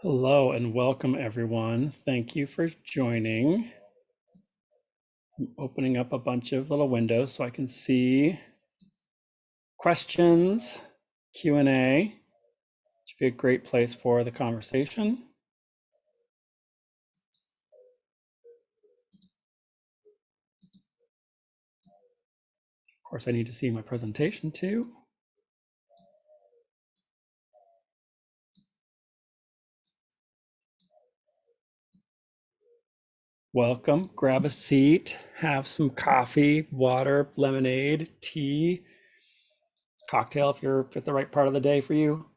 Hello and welcome everyone. Thank you for joining. I'm opening up a bunch of little windows so I can see questions, Q&A. Should be a great place for the conversation. Of course, I need to see my presentation too. Welcome, grab a seat, have some coffee, water, lemonade, tea, cocktail if you're at the right part of the day for you.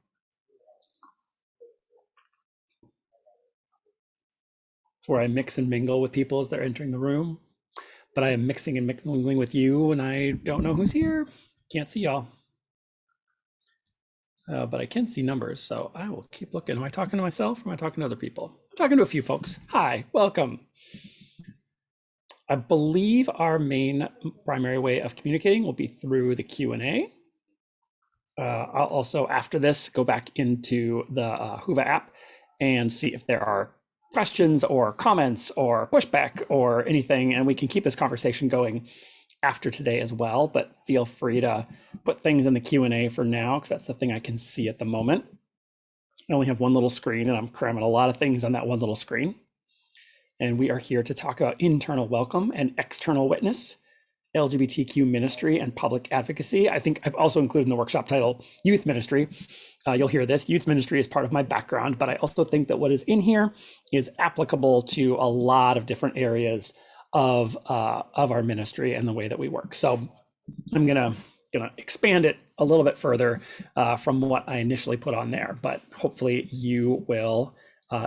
It's where I mix and mingle with people as they're entering the room. But I am mixing and mingling with you and I don't know who's here. Can't see y'all. But I can see numbers, so I will keep looking. Am I talking to myself or am I talking to other people? I'm talking to a few folks. Hi, welcome. I believe our main primary way of communicating will be through the Q&A. I'll also, after this, go back into the Whova app and see if there are questions or comments or pushback or anything, and we can keep this conversation going after today as well, but feel free to put things in the Q&A for now, because that's the thing I can see at the moment. I only have one little screen and I'm cramming a lot of things on that one little screen. And we are here to talk about internal welcome and external witness, LGBTQ ministry and public advocacy. I think I've also included in the workshop title, youth ministry. You'll hear this, youth ministry is part of my background, but I also think that what is in here is applicable to a lot of different areas of our ministry and the way that we work. So I'm gonna expand it a little bit further from what I initially put on there, but hopefully you will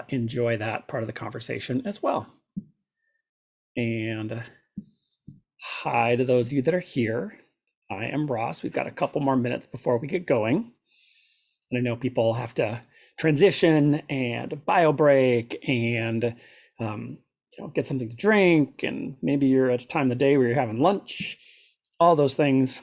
enjoy that part of the conversation as well. And hi to those of you that are here. I am Ross. We've got a couple more minutes before we get going. And I know people have to transition and bio break and get something to drink, and maybe you're at a time of the day where you're having lunch, all those things.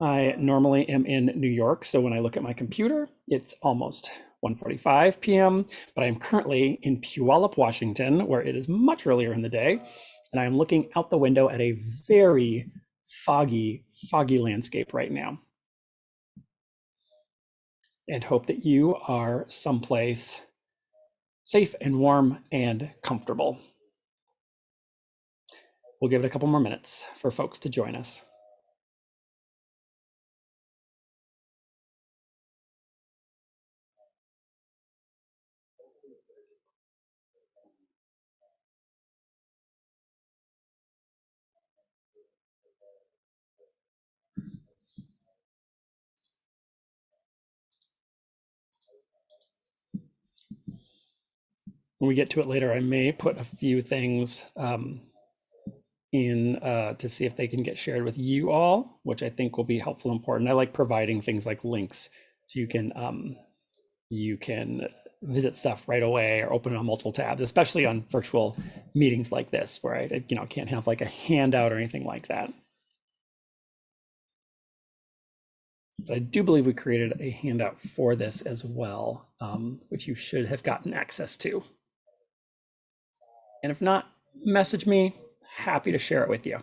I normally am in New York, so when I look at my computer, it's almost 1:45 p.m., but I am currently in Puyallup, Washington, where it is much earlier in the day, and I am looking out the window at a very foggy landscape right now. And hope that you are someplace safe and warm and comfortable. We'll give it a couple more minutes for folks to join us. When we get to it later, I may put a few things in to see if they can get shared with you all, which I think will be helpful and important. I like providing things like links so you can visit stuff right away or open it on multiple tabs, especially on virtual meetings like this, where I can't have like a handout or anything like that. But I do believe we created a handout for this as well, which you should have gotten access to. And if not, message me, happy to share it with you.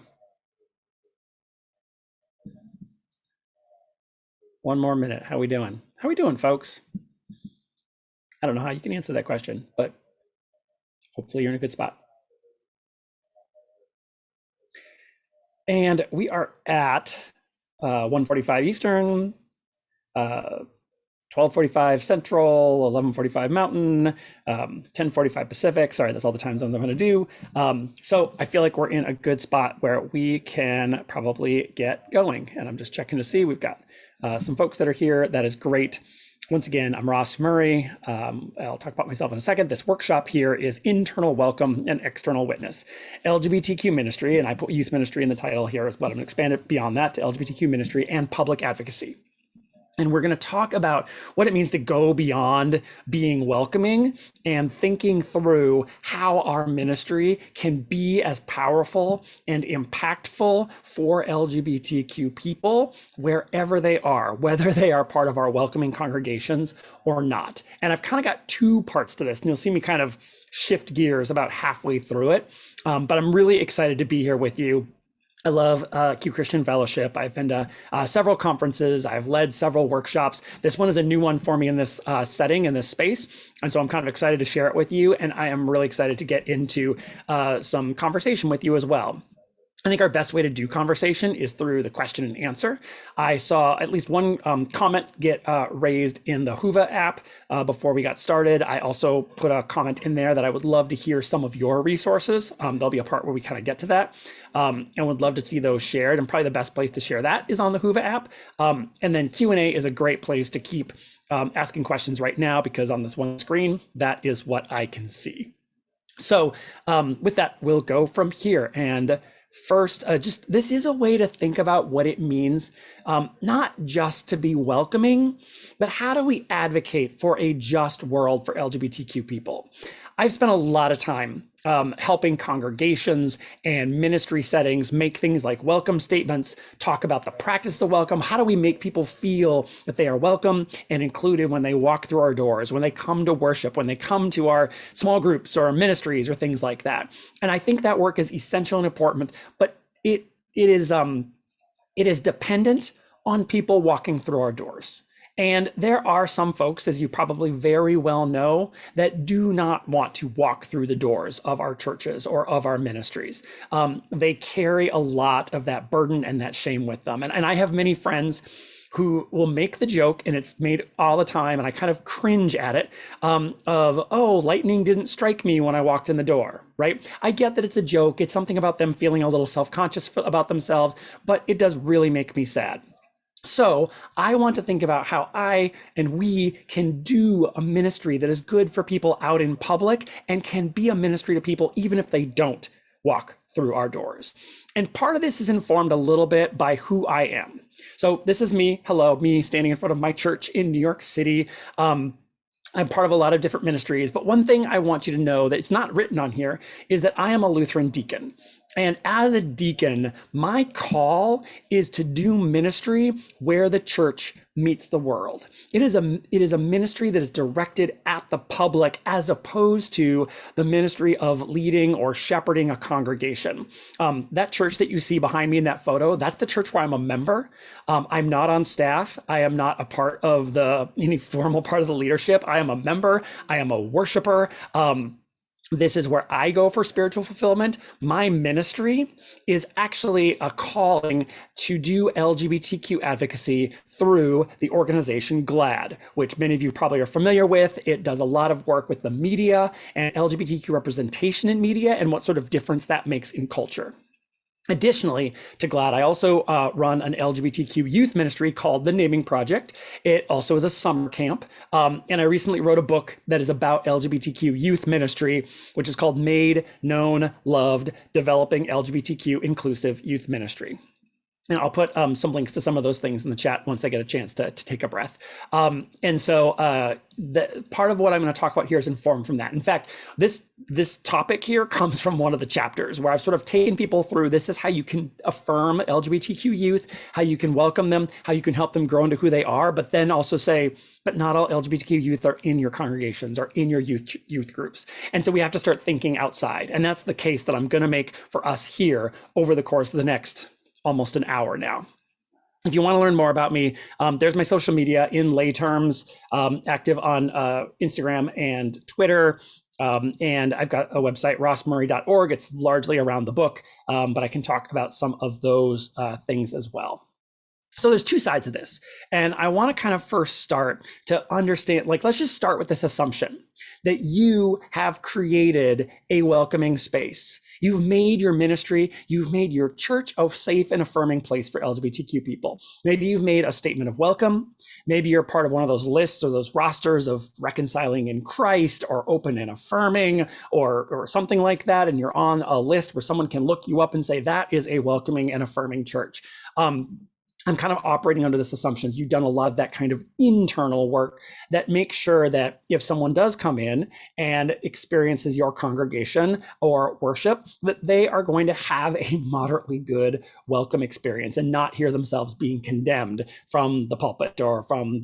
One more minute, how we doing? How we doing, folks? I don't know how you can answer that question, but hopefully you're in a good spot. And we are at 1:45 Eastern, 12:45 Central, 11:45 Mountain, 10:45 Pacific. Sorry, that's all the time zones I'm going to do. So I feel like we're in a good spot where we can probably get going. And I'm just checking to see. We've got some folks that are here. That is great. Once again, I'm Ross Murray. I'll talk about myself in a second. This workshop here is internal welcome and external witness, LGBTQ ministry, and I put youth ministry in the title here as well. I'm going to expand it beyond that to LGBTQ ministry and public advocacy. And we're going to talk about what it means to go beyond being welcoming and thinking through how our ministry can be as powerful and impactful for LGBTQ people wherever they are, whether they are part of our welcoming congregations or not. And I've kind of got two parts to this, and you'll see me kind of shift gears about halfway through it. But I'm really excited to be here with you. I love Q Christian Fellowship. I've been to several conferences. I've led several workshops. This one is a new one for me in this setting, in this space. And so I'm kind of excited to share it with you. And I am really excited to get into some conversation with you as well. I think our best way to do conversation is through the question and answer. I saw at least one comment get raised in the Whova app before we got started. I also put a comment in there that I would love to hear some of your resources. There'll be a part where we kind of get to that, and would love to see those shared. And probably the best place to share that is on the Whova app. And then Q&A is a great place to keep asking questions right now, because on this one screen, that is what I can see. So with that, we'll go from here. And first, this is a way to think about what it means, not just to be welcoming, but how do we advocate for a just world for LGBTQ people? I've spent a lot of time helping congregations and ministry settings make things like welcome statements, talk about the practice of welcome. How do we make people feel that they are welcome and included when they walk through our doors, when they come to worship, when they come to our small groups or ministries or things like that? And I think that work is essential and important, but it is dependent on people walking through our doors. And there are some folks, as you probably very well know, that do not want to walk through the doors of our churches or of our ministries. They carry a lot of that burden and that shame with them. And I have many friends who will make the joke, and it's made all the time, and I kind of cringe at it, of, oh, lightning didn't strike me when I walked in the door, right? I get that it's a joke. It's something about them feeling a little self-conscious about themselves, but it does really make me sad. So I want to think about how I and we can do a ministry that is good for people out in public and can be a ministry to people even if they don't walk through our doors. And part of this is informed a little bit by who I am. So this is me, hello, me standing in front of my church in New York City. I'm part of a lot of different ministries, but one thing I want you to know that it's not written on here is that I am a Lutheran deacon. And as a deacon, my call is to do ministry where the church meets the world. It is a ministry that is directed at the public as opposed to the ministry of leading or shepherding a congregation. That church that you see behind me in that photo, that's the church where I'm a member. I'm not on staff. I am not a part of any formal part of the leadership. I am a member. I am a worshiper. This is where I go for spiritual fulfillment. My ministry is actually a calling to do LGBTQ advocacy through the organization GLAAD, which many of you probably are familiar with. It does a lot of work with the media and LGBTQ representation in media and what sort of difference that makes in culture. Additionally to GLAAD, I also run an LGBTQ youth ministry called The Naming Project. It also is a summer camp. And I recently wrote a book that is about LGBTQ youth ministry, which is called Made, Known, Loved, Developing LGBTQ Inclusive Youth Ministry. And I'll put some links to some of those things in the chat once I get a chance to take a breath. And so the part of what I'm going to talk about here is informed from that. In fact, this topic here comes from one of the chapters where I've sort of taken people through, this is how you can affirm LGBTQ youth, how you can welcome them, how you can help them grow into who they are, but then also say, but not all LGBTQ youth are in your congregations or in your youth groups. And so we have to start thinking outside. And that's the case that I'm going to make for us here over the course of the next almost an hour now. If you want to learn more about me, there's my social media in lay terms, active on Instagram and Twitter. And I've got a website, rossmurray.org. It's largely around the book, but I can talk about some of those things as well. So there's two sides of this. And I want to kind of first start to understand, let's just start with this assumption that you have created a welcoming space. You've made your ministry, you've made your church a safe and affirming place for LGBTQ people. Maybe you've made a statement of welcome. Maybe you're part of one of those lists or those rosters of reconciling in Christ or open and affirming or something like that. And you're on a list where someone can look you up and say, that is a welcoming and affirming church. I'm kind of operating under this assumption you've done a lot of that kind of internal work that makes sure that if someone does come in and experiences your congregation or worship, that they are going to have a moderately good welcome experience and not hear themselves being condemned from the pulpit or from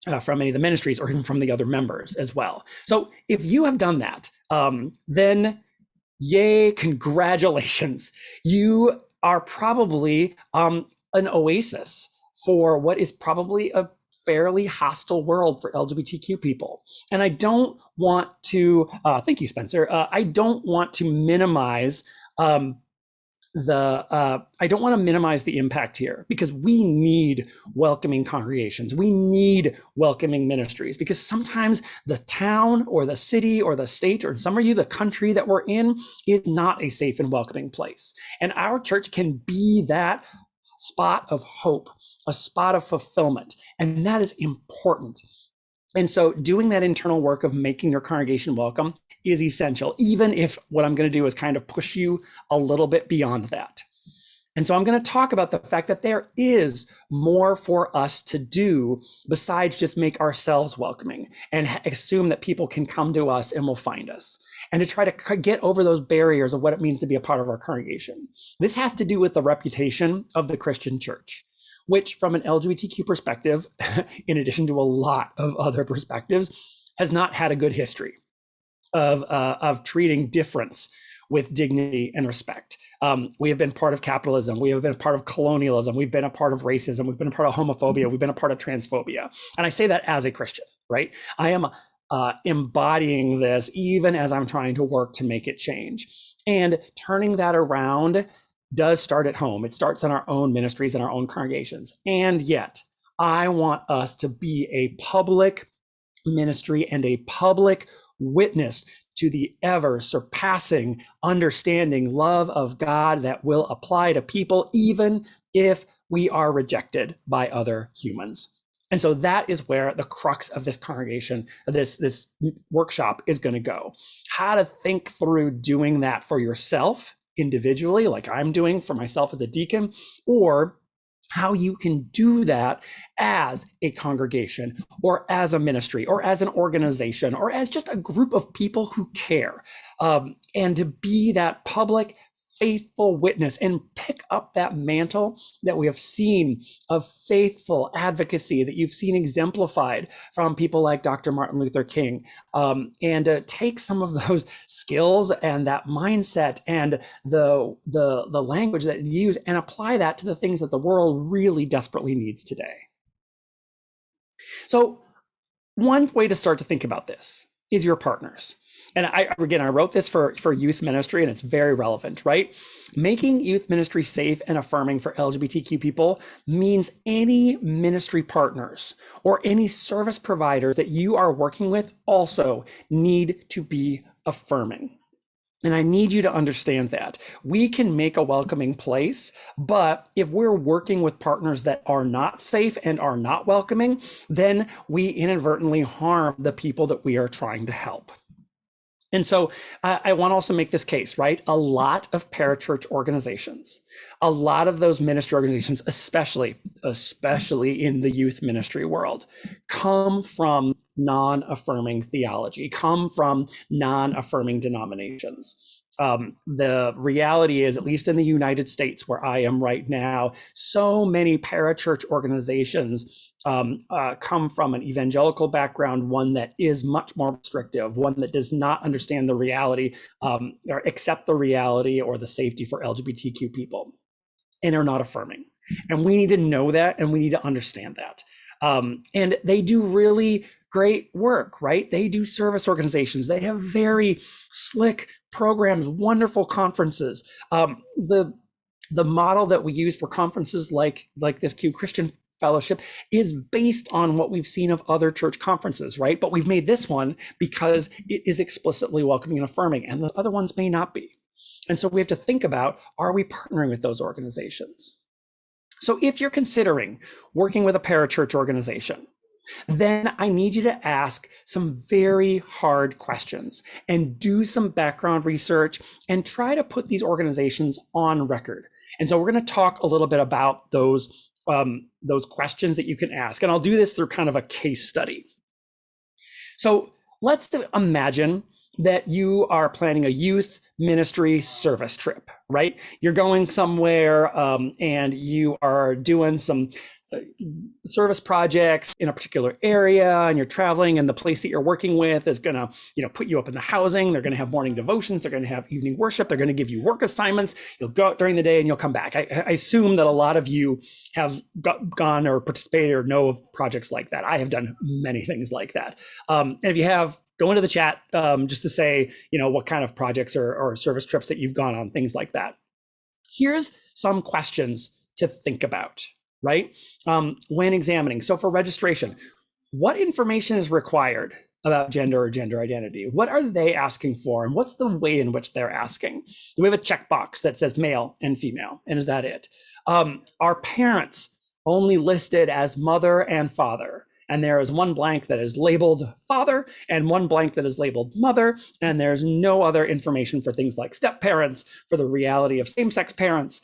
any of the ministries or even from the other members as well. So if you have done that, then yay, congratulations. You are probably an oasis for what is probably a fairly hostile world for LGBTQ people. And I don't want to, thank you, Spencer. I don't want to minimize the impact here, because we need welcoming congregations. We need welcoming ministries, because sometimes the town or the city or the state, or in some of you, the country that we're in, is not a safe and welcoming place. And our church can be that spot of hope, a spot of fulfillment. And that is important. And so doing that internal work of making your congregation welcome is essential, even if what I'm going to do is kind of push you a little bit beyond that. And so I'm going to talk about the fact that there is more for us to do besides just make ourselves welcoming and assume that people can come to us and will find us, and to try to get over those barriers of what it means to be a part of our congregation. This has to do with the reputation of the Christian church, which from an LGBTQ perspective, in addition to a lot of other perspectives, has not had a good history of treating difference with dignity and respect. We have been part of capitalism. We have been a part of colonialism. We've been a part of racism. We've been a part of homophobia. We've been a part of transphobia. And I say that as a Christian, right? I am embodying this even as I'm trying to work to make it change. And turning that around does start at home. It starts in our own ministries and our own congregations. And yet, I want us to be a public ministry and a public witness to the ever surpassing understanding love of God that will apply to people, even if we are rejected by other humans. And so that is where the crux of this congregation, this workshop is going to go. How to think through doing that for yourself individually, like I'm doing for myself as a deacon, or how you can do that as a congregation or as a ministry or as an organization or as just a group of people who care, and to be that public, faithful witness and pick up that mantle that we have seen of faithful advocacy that you've seen exemplified from people like Dr. Martin Luther King, and take some of those skills and that mindset and the language that you use and apply that to the things that the world really desperately needs today. So one way to start to think about this is your partners. And I wrote this for youth ministry, and it's very relevant, right? Making youth ministry safe and affirming for LGBTQ people means any ministry partners or any service providers that you are working with also need to be affirming. And I need you to understand that. We can make a welcoming place, but if we're working with partners that are not safe and are not welcoming, then we inadvertently harm the people that we are trying to help. And so I want to also make this case, right? A lot of parachurch organizations, a lot of those ministry organizations, especially in the youth ministry world, come from non-affirming theology, come from non-affirming denominations. The reality is, at least in the United States, where I am right now, so many parachurch organizations come from an evangelical background, one that is much more restrictive, one that does not understand the reality or accept the reality or the safety for LGBTQ people, and are not affirming. And we need to know that, and we need to understand that. And they do really great work, right? They do service organizations. They have very slick programs, wonderful conferences. The model that we use for conferences like this Q Christian Fellowship is based on what we've seen of other church conferences, right? But we've made this one because it is explicitly welcoming and affirming, and the other ones may not be. And so we have to think about, are we partnering with those organizations? So if you're considering working with a parachurch organization, then I need you to ask some very hard questions and do some background research and try to put these organizations on record And so we're going to talk a little bit about those questions that you can ask. And I'll do this through kind of a case study. So let's imagine that you are planning a youth ministry service trip, right? You're going somewhere and you are doing some service projects in a particular area, and you're traveling, and the place that you're working with is going to, put you up in the housing. They're going to have morning devotions. They're going to have evening worship. They're going to give you work assignments. You'll go out during the day and you'll come back. I assume that a lot of you have gone or participated or know of projects like that. I have done many things like that. And if you have, go into the chat just to say, what kind of projects or service trips that you've gone on, things like that. Here's some questions to think about, right? When examining. So for registration, what information is required about gender or gender identity? What are they asking for? And what's the way in which they're asking? Do we have a checkbox that says male and female? And is that it? Are parents only listed as mother and father? And there is one blank that is labeled father and one blank that is labeled mother. And there's no other information for things like step parents, for the reality of same-sex parents,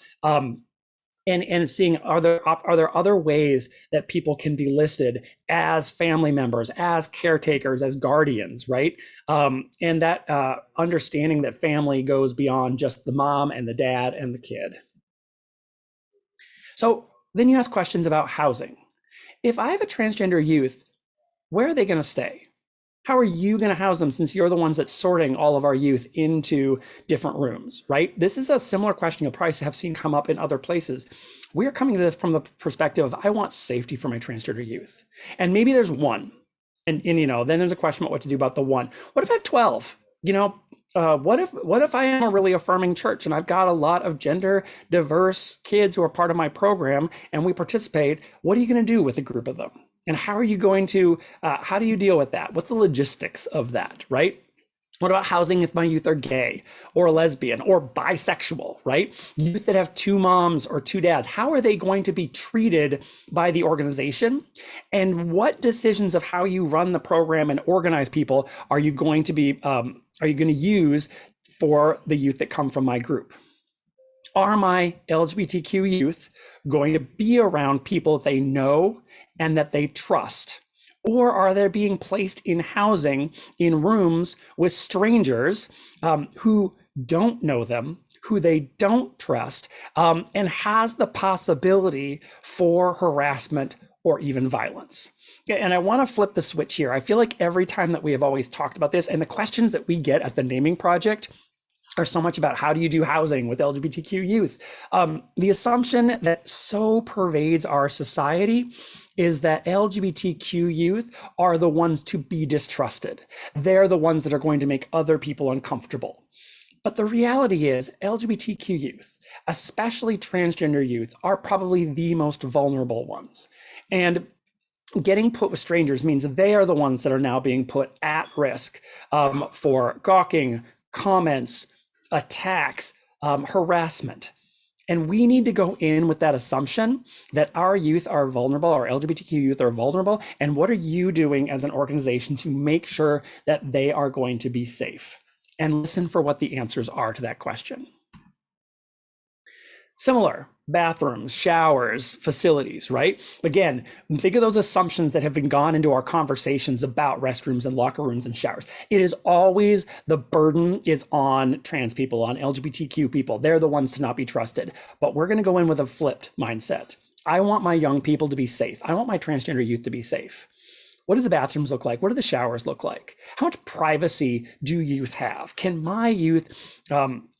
and seeing are there other ways that people can be listed as family members, as caretakers, as guardians, right? And that understanding that family goes beyond just the mom and the dad and the kid. So then you ask questions about housing. If I have a transgender youth, where are they going to stay? How are you going to house them, since you're the ones that's sorting all of our youth into different rooms, right? This is a similar question you'll probably have seen come up in other places. We're coming to this from the perspective of, I want safety for my transgender youth. And maybe there's one. And then there's a question about what to do about the one. What if I have 12? What if I am a really affirming church and I've got a lot of gender diverse kids who are part of my program and we participate? What are you going to do with a group of them? And how are you going to, how do you deal with that? What's the logistics of that, right? What about housing if my youth are gay or lesbian or bisexual, right? Youth that have two moms or two dads, how are they going to be treated by the organization? And what decisions of how you run the program and organize people are you going to use for the youth that come from my group? Are my LGBTQ youth going to be around people that they know and that they trust? Or are they being placed in housing in rooms with strangers who don't know them, who they don't trust, and has the possibility for harassment or even violence? And I want to flip the switch here. I feel like every time that we have always talked about this, and the questions that we get at the naming project are so much about how do you do housing with LGBTQ youth. The assumption that so pervades our society is that LGBTQ youth are the ones to be distrusted. They're the ones that are going to make other people uncomfortable. But the reality is LGBTQ youth, especially transgender youth, are probably the most vulnerable ones. And getting put with strangers means they are the ones that are now being put at risk for gawking, comments, attacks, harassment. And we need to go in with that assumption that our youth are vulnerable, our LGBTQ youth are vulnerable. And what are you doing as an organization to make sure that they are going to be safe? And listen for what the answers are to that question. Similar, bathrooms, showers, facilities, right? Again, think of those assumptions that have been gone into our conversations about restrooms and locker rooms and showers. It is always the burden is on trans people, on LGBTQ people. They're the ones to not be trusted. But we're going to go in with a flipped mindset. I want my young people to be safe. I want my transgender youth to be safe. What do the bathrooms look like? What do the showers look like? How much privacy do youth have? Can my youth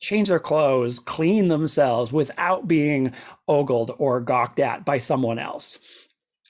change their clothes, clean themselves without being ogled or gawked at by someone else?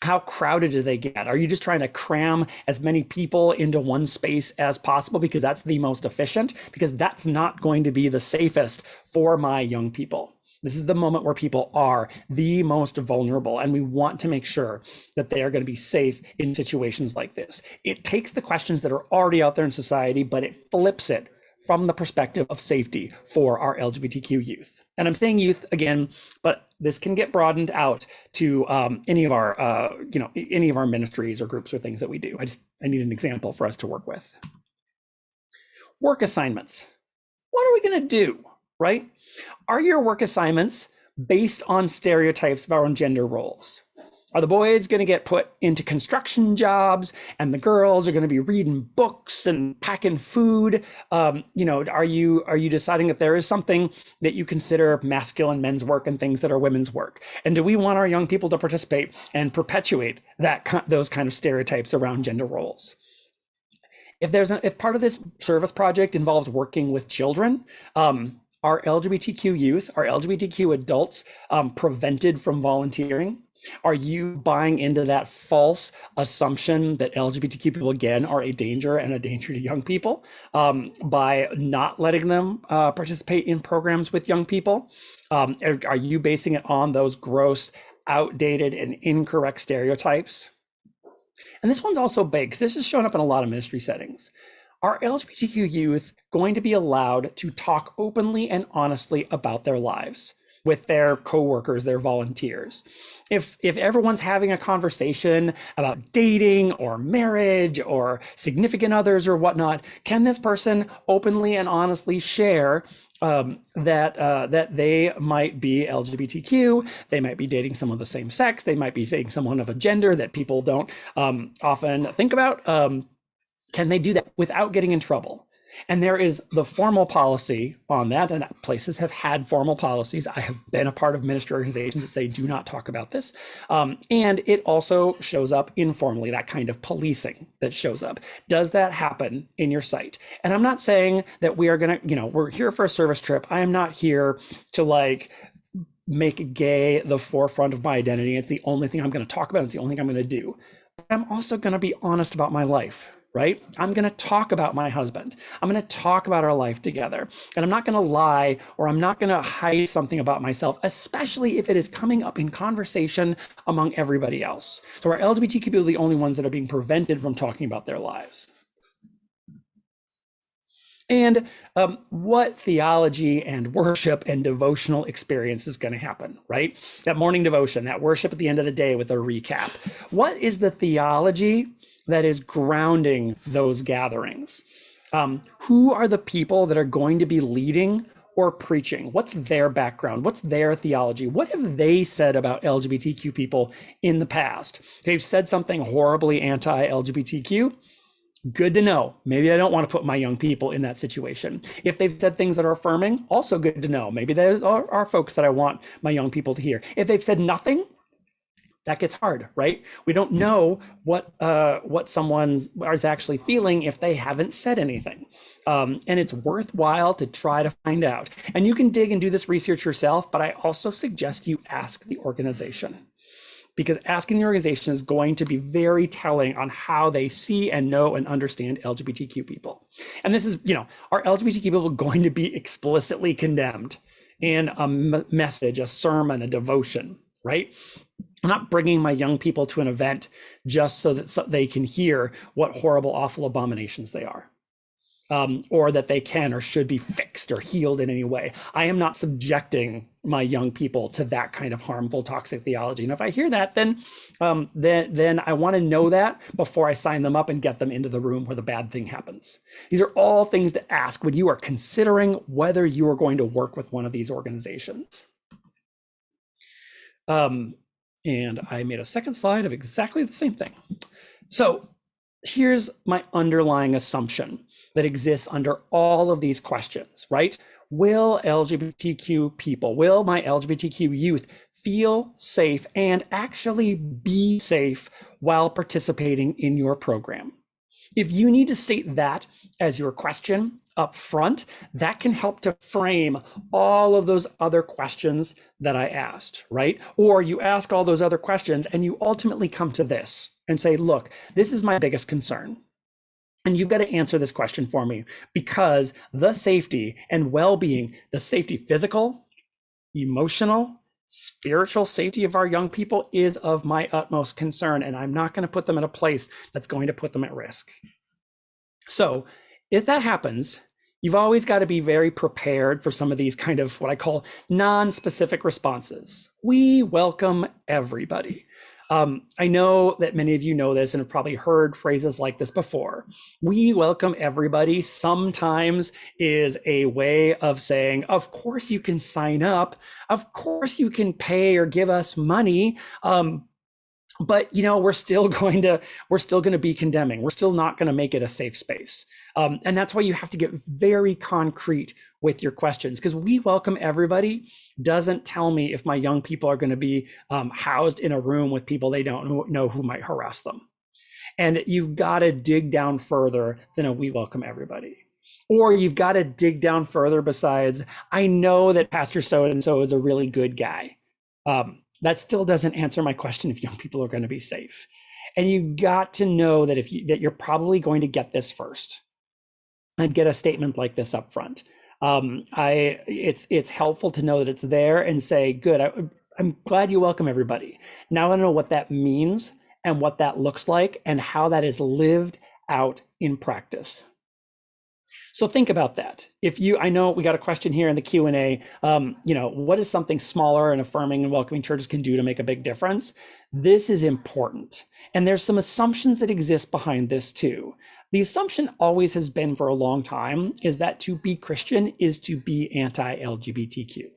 How crowded do they get? Are you just trying to cram as many people into one space as possible because that's the most efficient? Because that's not going to be the safest for my young people. This is the moment where people are the most vulnerable, and we want to make sure that they are going to be safe in situations like this. It takes the questions that are already out there in society, but it flips it from the perspective of safety for our LGBTQ youth. And I'm saying youth again, but this can get broadened out to any of our ministries or groups or things that we do. I need an example for us to work with. Work assignments. What are we going to do? Right? Are your work assignments based on stereotypes of our own gender roles? Are the boys going to get put into construction jobs and the girls are going to be reading books and packing food? Are you deciding that there is something that you consider masculine men's work and things that are women's work? And do we want our young people to participate and perpetuate those kind of stereotypes around gender roles? If part of this service project involves working with children, are LGBTQ youth, are LGBTQ adults prevented from volunteering? Are you buying into that false assumption that LGBTQ people, again, are a danger and a danger to young people by not letting them participate in programs with young people? Are you basing it on those gross, outdated, and incorrect stereotypes? And this one's also big because this is showing up in a lot of ministry settings. Are LGBTQ youth going to be allowed to talk openly and honestly about their lives with their coworkers, their volunteers? If everyone's having a conversation about dating or marriage or significant others or whatnot, can this person openly and honestly share that they might be LGBTQ, they might be dating someone of the same sex, they might be dating someone of a gender that people don't often think about? Can they do that without getting in trouble? And there is the formal policy on that, and places have had formal policies. I have been a part of ministry organizations that say do not talk about this. And it also shows up informally, that kind of policing that shows up. Does that happen in your site? And I'm not saying that we are gonna, we're here for a service trip. I am not here to make gay the forefront of my identity. It's the only thing I'm gonna talk about. It's the only thing I'm gonna do. But I'm also gonna be honest about my life. Right? I'm going to talk about my husband. I'm going to talk about our life together. And I'm not going to lie, or I'm not going to hide something about myself, especially if it is coming up in conversation among everybody else. So are LGBTQ people the only ones that are being prevented from talking about their lives? And what theology and worship and devotional experience is going to happen, right? That morning devotion, that worship at the end of the day with a recap. What is the theology that is grounding those gatherings? Who are the people that are going to be leading or preaching? What's their background? What's their theology? What have they said about LGBTQ people in the past? They've said something horribly anti-LGBTQ. Good to know. Maybe I don't want to put my young people in that situation. If they've said things that are affirming, also good to know. Maybe those are folks that I want my young people to hear. If they've said nothing, that gets hard, right? We don't know what someone is actually feeling if they haven't said anything. And it's worthwhile to try to find out. And you can dig and do this research yourself, but I also suggest you ask the organization, because asking the organization is going to be very telling on how they see and know and understand LGBTQ people. And this is, are LGBTQ people going to be explicitly condemned in a message, a sermon, a devotion, right? I'm not bringing my young people to an event just so that they can hear what horrible, awful abominations they are. Or that they can or should be fixed or healed in any way. I am not subjecting my young people to that kind of harmful, toxic theology. And if I hear that, then I want to know that before I sign them up and get them into the room where the bad thing happens. These are all things to ask when you are considering whether you are going to work with one of these organizations. And I made a second slide of exactly the same thing. So here's my underlying assumption that exists under all of these questions, right? Will LGBTQ people, will my LGBTQ youth feel safe and actually be safe while participating in your program? If you need to state that as your question up front, that can help to frame all of those other questions that I asked, right? Or you ask all those other questions and you ultimately come to this and say, look, this is my biggest concern. And you've got to answer this question for me, because the safety and well-being, the safety, physical, emotional, spiritual safety of our young people is of my utmost concern. And I'm not going to put them in a place that's going to put them at risk. So if that happens, you've always got to be very prepared for some of these kind of what I call non-specific responses. We welcome everybody. I know that many of you know this and have probably heard phrases like this before. We welcome everybody sometimes is a way of saying, of course you can sign up, of course you can pay or give us money. But we're still going to be condemning. We're still not going to make it a safe space. And that's why you have to get very concrete with your questions, because we welcome everybody doesn't tell me if my young people are going to be housed in a room with people they don't know who might harass them. And you've got to dig down further than a we welcome everybody. Or you've got to dig down further besides, I know that Pastor so-and-so is a really good guy. That still doesn't answer my question if young people are going to be safe. And you got to know that that you're probably going to get this first and get a statement like this up front. It's helpful to know that it's there and say, good, I'm glad you welcome everybody. Now I know what that means and what that looks like and how that is lived out in practice. So think about that. I know we got a question here in the Q&A, what is something smaller and affirming and welcoming churches can do to make a big difference? This is important. And there's some assumptions that exist behind this too. The assumption always has been for a long time is that to be Christian is to be anti-LGBTQ.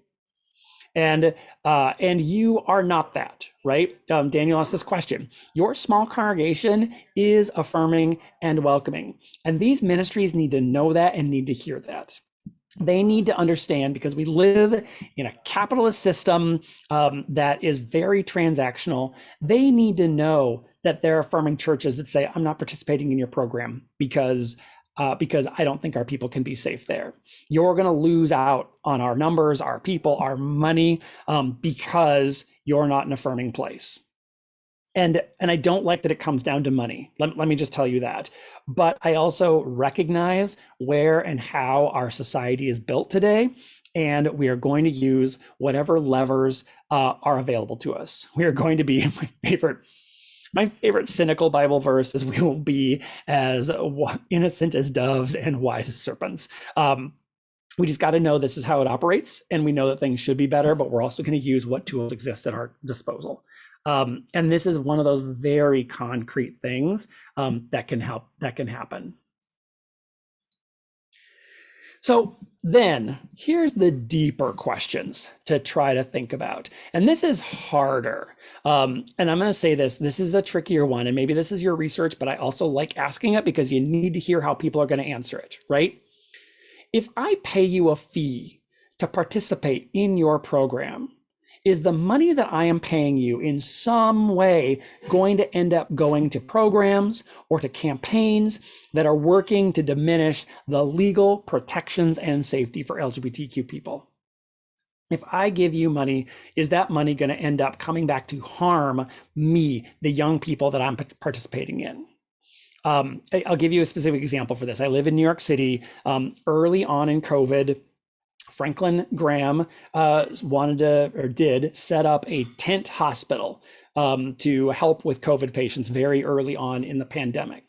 And you are not that, right? Daniel asked this question. Your small congregation is affirming and welcoming. And these ministries need to know that and need to hear that. They need to understand, because we live in a capitalist system that is very transactional. They need to know that they're affirming churches that say, I'm not participating in your program because I don't think our people can be safe there. You're going to lose out on our numbers, our people, our money, because you're not an affirming place. And I don't like that it comes down to money. Let me just tell you that. But I also recognize where and how our society is built today, and we are going to use whatever levers are available to us. We are going to be my favorite cynical Bible verse is, we will be as innocent as doves and wise as serpents. We just got to know this is how it operates, and we know that things should be better, but we're also going to use what tools exist at our disposal. And this is one of those very concrete things that can happen. So then here's the deeper questions to try to think about. And this is harder. And I'm going to say this is a trickier one, and maybe this is your research, but I also like asking it because you need to hear how people are going to answer it, right? If I pay you a fee to participate in your program, is the money that I am paying you in some way going to end up going to programs or to campaigns that are working to diminish the legal protections and safety for LGBTQ people? If I give you money, is that money going to end up coming back to harm me, the young people that I'm participating in? I'll give you a specific example for this. I live in New York City. Early on in COVID, Freakin Graham did set up a tent hospital to help with COVID patients very early on in the pandemic.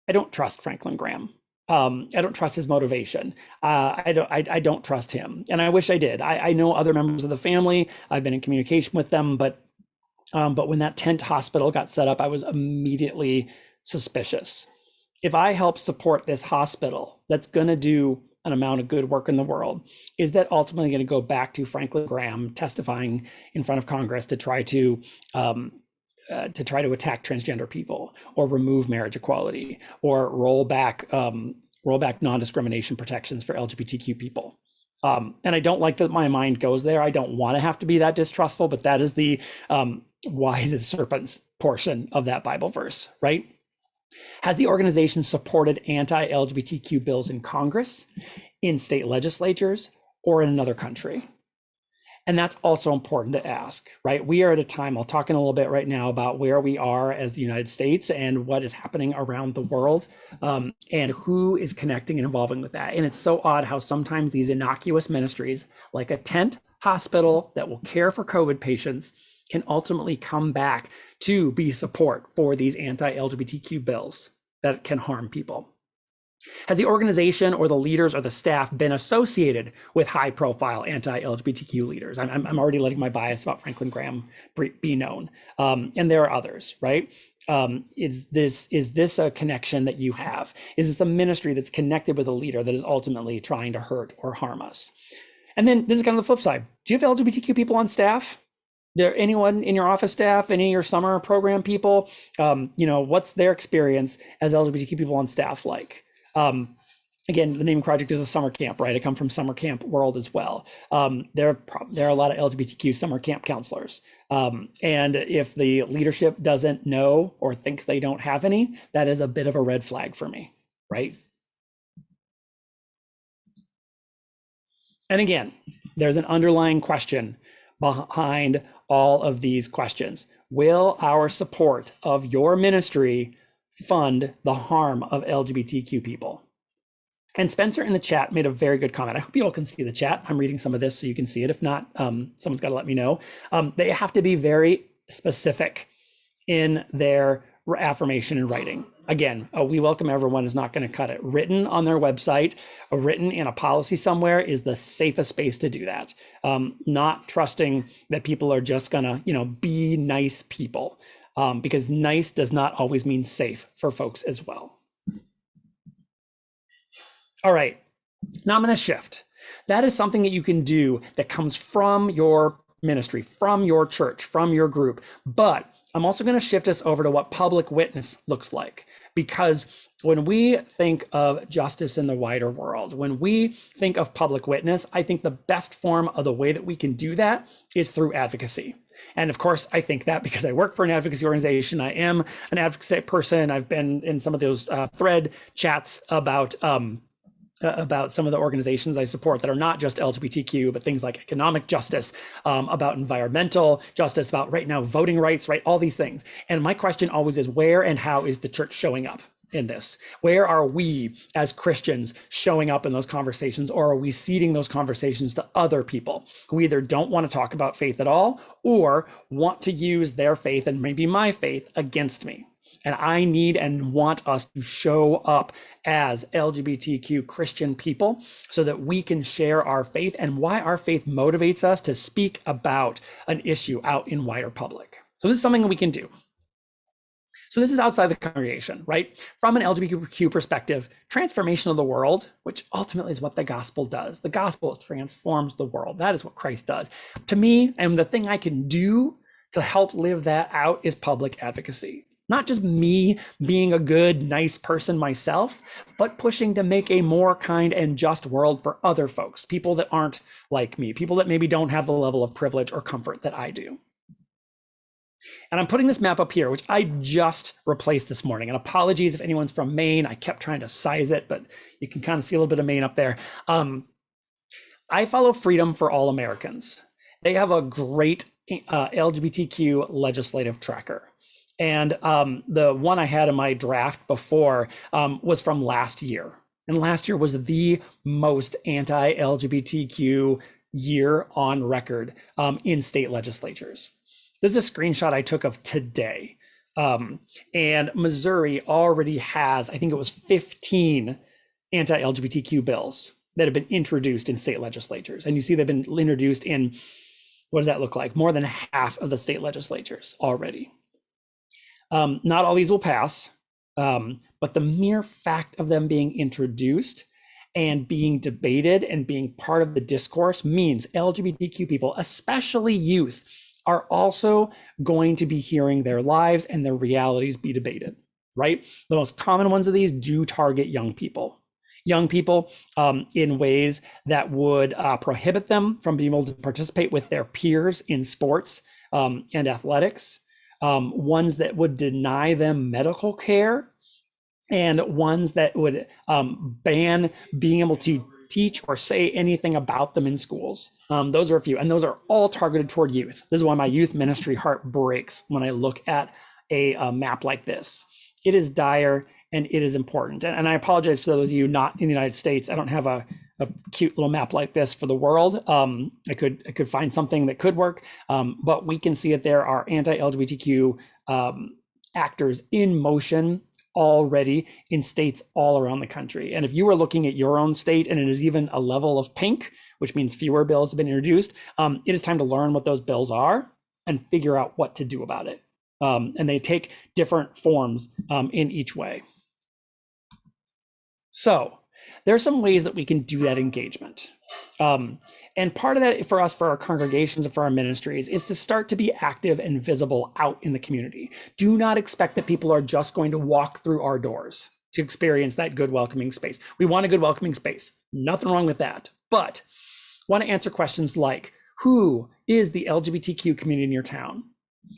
I don't trust Freakin Graham. I don't trust his motivation. I don't trust him, and I wish I did. I know other members of the family. I've been in communication with them, but when that tent hospital got set up, I was immediately suspicious. If I help support this hospital that's going to do an amount of good work in the world, is that ultimately going to go back to Freakin Graham testifying in front of Congress to try to attack transgender people, or remove marriage equality, or roll back non-discrimination protections for LGBTQ people? And I don't like that my mind goes there. I don't want to have to be that distrustful, but that is the wise as serpents portion of that Bible verse, right? Has the organization supported anti-LGBTQ bills in Congress, in state legislatures, or in another country? And that's also important to ask, right? We are at a time, I'll talk in a little bit right now about where we are as the United States and what is happening around the world, and who is connecting and involving with that. And it's so odd how sometimes these innocuous ministries, like a tent hospital that will care for COVID patients, can ultimately come back to be support for these anti-LGBTQ bills that can harm people. Has the organization or the leaders or the staff been associated with high-profile anti-LGBTQ leaders? I'm already letting my bias about Franklin Graham be known, and there are others, right? Is this a connection that you have? Is this a ministry that's connected with a leader that is ultimately trying to hurt or harm us? And then this is kind of the flip side. Do you have LGBTQ people on staff? There anyone in your office staff, any of your summer program people? What's their experience as LGBTQ people on staff like? Again, the naming project is a summer camp, right? I come from summer camp world as well. There are a lot of LGBTQ summer camp counselors. And if the leadership doesn't know or thinks they don't have any, that is a bit of a red flag for me, right? And again, there's an underlying question behind all of these questions. Will our support of your ministry fund the harm of LGBTQ people? And Spencer in the chat made a very good comment. I hope you all can see the chat. I'm reading some of this so you can see it. If not, someone's got to let me know. They have to be very specific in their affirmation and writing. Again, we welcome everyone is not going to cut it. Written on their website, written in a policy somewhere is the safest space to do that. Not trusting that people are just going to, be nice people, because nice does not always mean safe for folks as well. All right, now I'm going to shift. That is something that you can do that comes from your ministry, from your church, from your group. But I'm also going to shift us over to what public witness looks like. Because when we think of justice in the wider world, when we think of public witness, I think the best form of the way that we can do that is through advocacy. And of course, I think that because I work for an advocacy organization, I am an advocacy person. I've been in some of those thread chats about some of the organizations I support that are not just LGBTQ, but things like economic justice, about environmental justice, about right now voting rights, right? All these things. And my question always is, where and how is the church showing up in this? Where are we as Christians showing up in those conversations, or are we ceding those conversations to other people who either don't want to talk about faith at all or want to use their faith and maybe my faith against me? And I need and want us to show up as LGBTQ Christian people so that we can share our faith and why our faith motivates us to speak about an issue out in wider public. So this is something that we can do. So this is outside the congregation, right? From an LGBTQ perspective, transformation of the world, which ultimately is what the gospel does. The gospel transforms the world. That is what Christ does. To me, and the thing I can do to help live that out is public advocacy. Not just me being a good, nice person myself, but pushing to make a more kind and just world for other folks, people that aren't like me, people that maybe don't have the level of privilege or comfort that I do. And I'm putting this map up here, which I just replaced this morning. And apologies if anyone's from Maine. I kept trying to size it, but you can kind of see a little bit of Maine up there. I follow Freedom for All Americans. They have a great LGBTQ legislative tracker. And the one I had in my draft before was from last year. And last year was the most anti-LGBTQ year on record in state legislatures. This is a screenshot I took of today. And Missouri already has, I think it was 15 anti-LGBTQ bills that have been introduced in state legislatures. And you see they've been introduced in, what does that look like? More than half of the state legislatures already. Not all these will pass, but the mere fact of them being introduced and being debated and being part of the discourse means LGBTQ people, especially youth, are also going to be hearing their lives and their realities be debated, right? The most common ones of these do target young people in ways that would prohibit them from being able to participate with their peers in sports and athletics. Ones that would deny them medical care, and ones that would ban being able to teach or say anything about them in schools. Those are a few, and those are all targeted toward youth. This is why my youth ministry heart breaks when I look at a map like this. It is dire and it is important. And I apologize for those of you not in the United States. I don't have a cute little map like this for the world. I could find something that could work, but we can see that there are anti-LGBTQ actors in motion already in states all around the country. And if you are looking at your own state and it is even a level of pink, which means fewer bills have been introduced, it is time to learn what those bills are and figure out what to do about it. And they take different forms in each way. So there's some ways that we can do that engagement. And part of that for us, for our congregations and for our ministries, is to start to be active and visible out in the community. Do not expect that people are just going to walk through our doors to experience that good, welcoming space. We want a good, welcoming space. Nothing wrong with that. But want to answer questions like, who is the LGBTQ community in your town?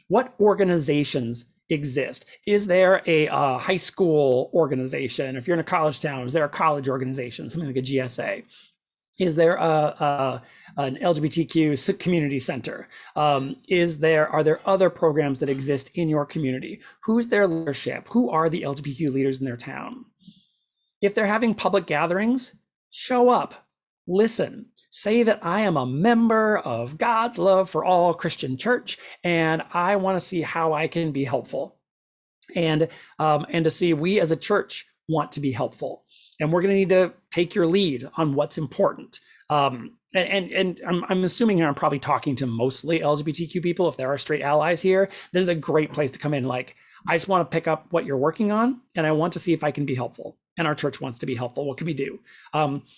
What organizations exist? Is there a high school organization? If you're in a college town, is there a college organization, something like a GSA? Is there an LGBTQ community center? Are there other programs that exist in your community? Who is their leadership? Who are the LGBTQ leaders in their town? If they're having public gatherings, show up, listen, say that I am a member of God's Love for All Christian Church, and I want to see how I can be helpful. And to see we as a church want to be helpful. And we're going to need to take your lead on what's important. And I'm assuming here I'm probably talking to mostly LGBTQ people. If there are straight allies here, this is a great place to come in. Like, I just want to pick up what you're working on, and I want to see if I can be helpful. And our church wants to be helpful. What can we do?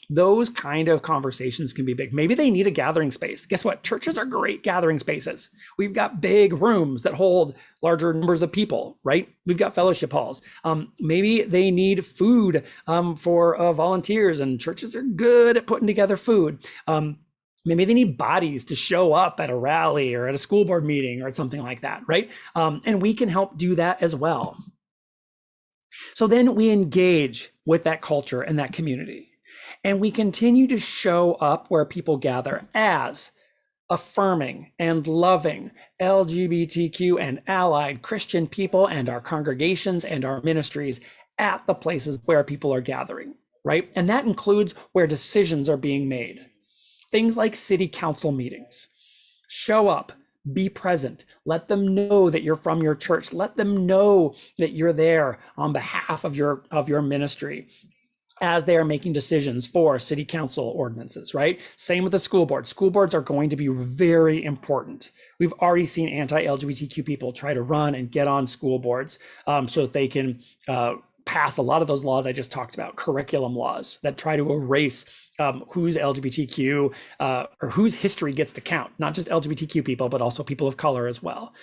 Those kind of conversations can be big. Maybe they need a gathering space. Guess what? Churches are great gathering spaces. We've got big rooms that hold larger numbers of people, right? We've got fellowship halls. Maybe they need food for volunteers, and churches are good at putting together food. Maybe they need bodies to show up at a rally or at a school board meeting or something like that, right? And we can help do that as well. So then we engage with that culture and that community, and we continue to show up where people gather as affirming and loving LGBTQ and allied Christian people and our congregations and our ministries at the places where people are gathering, right? And that includes where decisions are being made. Things like city council meetings. Show up. Be present. Let them know that you're from your church. Let them know that you're there on behalf of your ministry as they are making decisions for city council ordinances, right? Same with the school board. School boards are going to be very important. We've already seen anti-LGBTQ people try to run and get on school boards so that they can pass a lot of those laws I just talked about, curriculum laws that try to erase who's LGBTQ or whose history gets to count, not just LGBTQ people, but also people of color as well.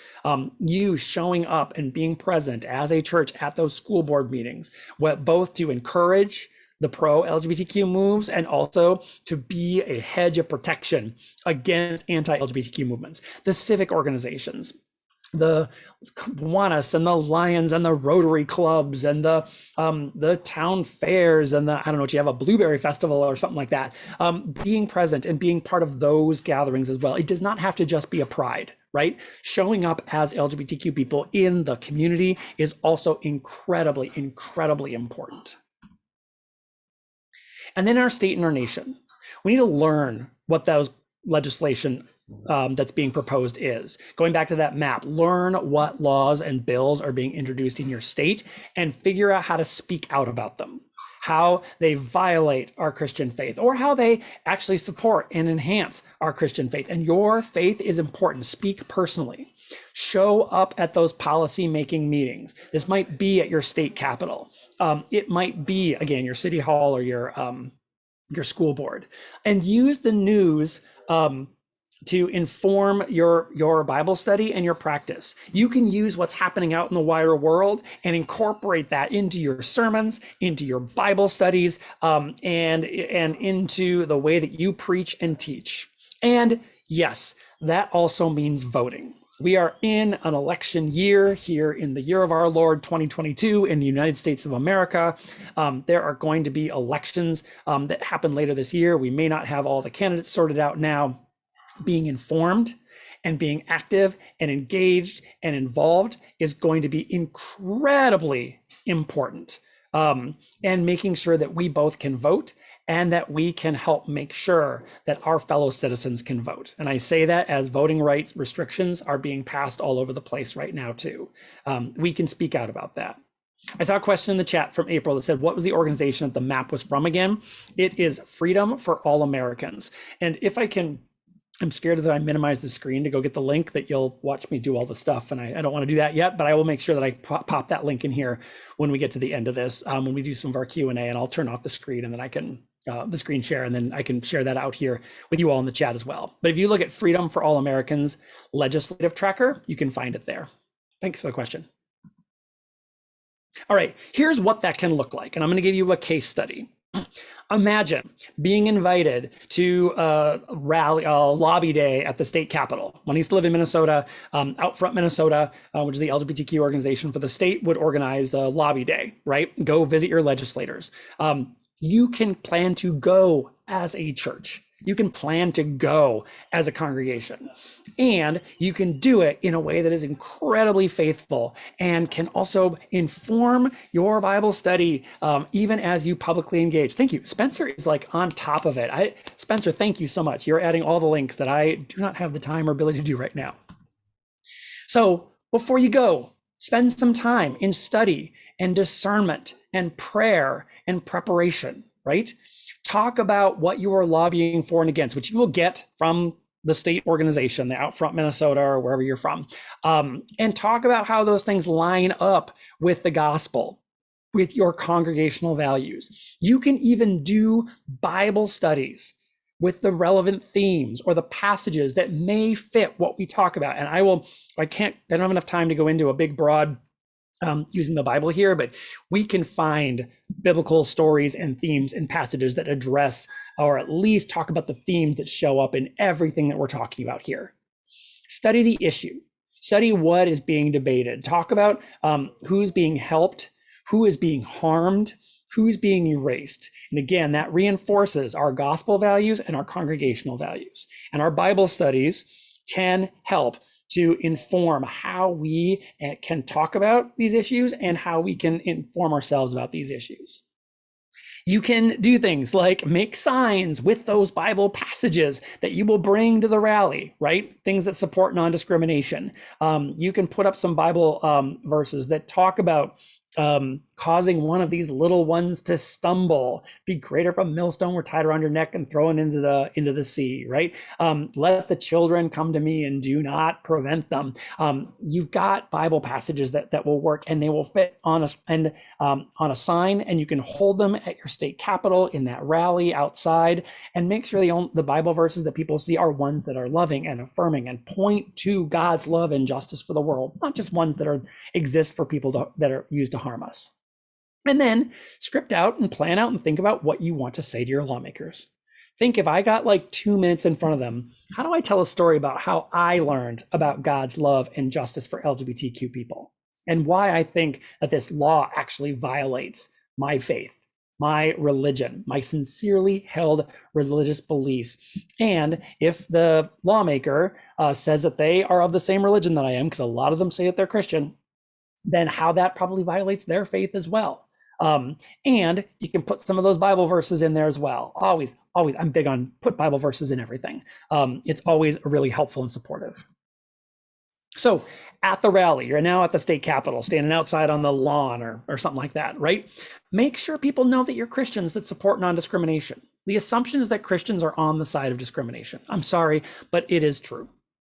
You showing up and being present as a church at those school board meetings, both to encourage the pro-LGBTQ moves and also to be a hedge of protection against anti-LGBTQ movements. The civic organizations, the Kiwanis and the Lions and the Rotary clubs and the town fairs and I don't know what you have, a blueberry festival or something like that, being present and being part of those gatherings as well. It does not have to just be a pride, right? Showing up as LGBTQ people in the community is also incredibly, incredibly important. And then our state and our nation, we need to learn what those legislation that's being proposed is. Going back to that map, learn what laws and bills are being introduced in your state and figure out how to speak out about them, how they violate our Christian faith or how they actually support and enhance our Christian faith. And your faith is important. Speak personally. Show up at those policy making meetings. This might be at your state capitol. It might be, again, your city hall or your school board, and use the news to inform your Bible study and your practice. You can use what's happening out in the wider world and incorporate that into your sermons, into your Bible studies, and into the way that you preach and teach. And yes, that also means voting. We are in an election year here in the year of our Lord 2022 in the United States of America. There are going to be elections that happen later this year. We may not have all the candidates sorted out now. Being informed and being active and engaged and involved is going to be incredibly important. And making sure that we both can vote and that we can help make sure that our fellow citizens can vote. And I say that as voting rights restrictions are being passed all over the place right now too. We can speak out about that. I saw a question in the chat from April that said, what was the organization that the map was from again? It is Freedom for All Americans. And if I can, I'm scared that I minimize the screen to go get the link, that you'll watch me do all the stuff. And I don't want to do that yet, but I will make sure that I pop that link in here when we get to the end of this, when we do some of our Q&A, and I'll turn off the screen and then I can, the screen share, and then I can share that out here with you all in the chat as well. But if you look at Freedom for All Americans legislative tracker, you can find it there. Thanks for the question. All right, here's what that can look like. And I'm going to give you a case study. Imagine being invited to a rally, a lobby day at the state capitol. When I used to live in Minnesota, Outfront Minnesota, which is the LGBTQ organization for the state, would organize a lobby day, right? Go visit your legislators. You can plan to go as a church. You can plan to go as a congregation, and you can do it in a way that is incredibly faithful and can also inform your Bible study, even as you publicly engage. Thank you. Spencer is like on top of it. Spencer, thank you so much. You're adding all the links that I do not have the time or ability to do right now. So before you go, spend some time in study and discernment and prayer and preparation, right? Talk about what you are lobbying for and against, which you will get from the state organization, the Outfront Minnesota or wherever you're from, and talk about how those things line up with the gospel, with your congregational values. You can even do Bible studies with the relevant themes or the passages that may fit what we talk about. And I don't have enough time to go into a big, broad using the Bible here, but we can find biblical stories and themes and passages that address, or at least talk about the themes that show up in everything that we're talking about here. Study the issue, study what is being debated, talk about who's being helped, who is being harmed, who's being erased. And again, that reinforces our gospel values and our congregational values. And our Bible studies can help to inform how we can talk about these issues and how we can inform ourselves about these issues. You can do things like make signs with those Bible passages that you will bring to the rally, right? Things that support non-discrimination. You can put up some Bible verses that talk about causing one of these little ones to stumble. Be greater if a millstone were tied around your neck and thrown into the sea, right? Let the children come to me and do not prevent them. You've got Bible passages that will work, and they will fit on a sign, and you can hold them at your state capitol in that rally outside, and make sure the Bible verses that people see are ones that are loving and affirming and point to God's love and justice for the world, not just ones that exist for people that are used to harm us. And then script out and plan out and think about what you want to say to your lawmakers. Think, if I got like 2 minutes in front of them, how do I tell a story about how I learned about God's love and justice for LGBTQ people, and why I think that this law actually violates my faith, my religion, my sincerely held religious beliefs. And if the lawmaker says that they are of the same religion that I am, because a lot of them say that they're Christian, then how that probably violates their faith as well. And you can put some of those Bible verses in there as well. Always, I'm big on put Bible verses in everything. It's always really helpful and supportive. So at the rally, you're now at the state capitol, standing outside on the lawn or something like that, right? Make sure people know that you're Christians that support non-discrimination. The assumption is that Christians are on the side of discrimination. I'm sorry, but it is true.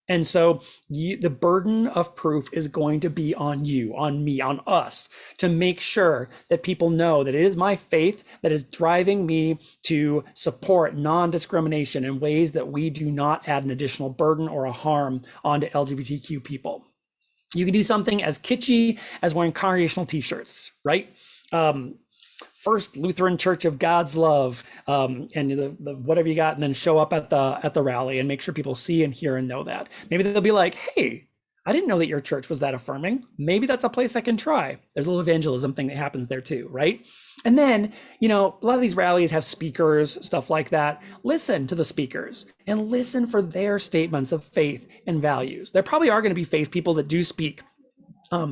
And so the burden of proof is going to be on you, on me, on us, to make sure that people know that it is my faith that is driving me to support non-discrimination in ways that we do not add an additional burden or a harm onto LGBTQ people. You can do something as kitschy as wearing congregational t-shirts, right? First Lutheran Church of God's Love, and the whatever you got, and then show up at the rally and make sure people see and hear and know that. Maybe they'll be like, hey, I didn't know that your church was that affirming. Maybe that's a place I can try. There's a little evangelism thing that happens there too, right? And then, a lot of these rallies have speakers, stuff like that. Listen to the speakers and listen for their statements of faith and values. There probably are going to be faith people that do speak,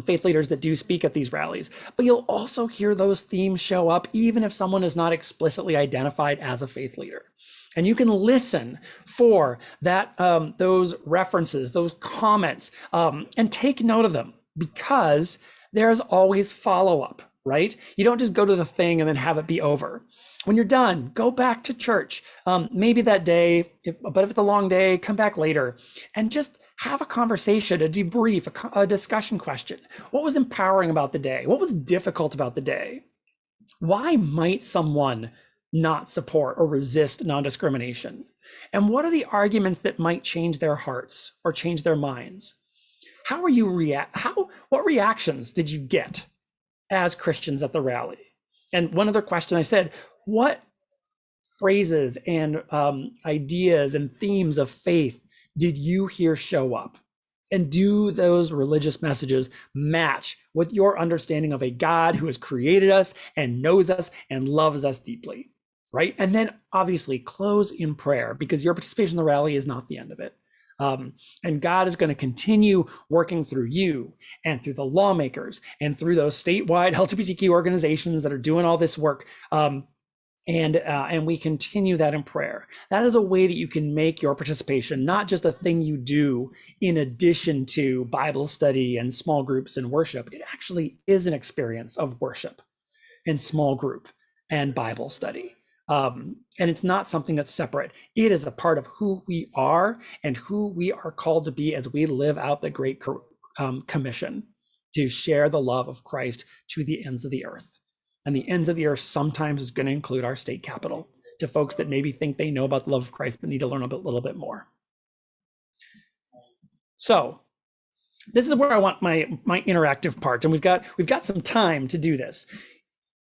faith leaders that do speak at these rallies, but you'll also hear those themes show up even if someone is not explicitly identified as a faith leader. And you can listen for that, those references, those comments, and take note of them, because There's always follow-up, right? You don't just go to the thing and then have it be over. When you're done, go back to church. Maybe that day, but if it's a long day, come back later and just have a conversation, a debrief, a discussion question. What was empowering about the day? What was difficult about the day? Why might someone not support or resist non-discrimination? And what are the arguments that might change their hearts or change their minds? How are you what reactions did you get as Christians at the rally? And one other question I said, what phrases and ideas and themes of faith did you hear show up? And do those religious messages match with your understanding of a God who has created us and knows us and loves us deeply, right? And then obviously close in prayer, because your participation in the rally is not the end of it. And God is going to continue working through you and through the lawmakers and through those statewide LGBTQ organizations that are doing all this work. And we continue that in prayer. That is a way that you can make your participation not just a thing you do in addition to Bible study and small groups and worship. It actually is an experience of worship and small group and Bible study. And it's not something that's separate. It is a part of who we are and who we are called to be as we live out the Great Commission to share the love of Christ to the ends of the earth. And the ends of the earth sometimes is going to include our state capital, to folks that maybe think they know about the love of Christ but need to learn a little bit more. So this is where I want my interactive part, and we've got some time to do this.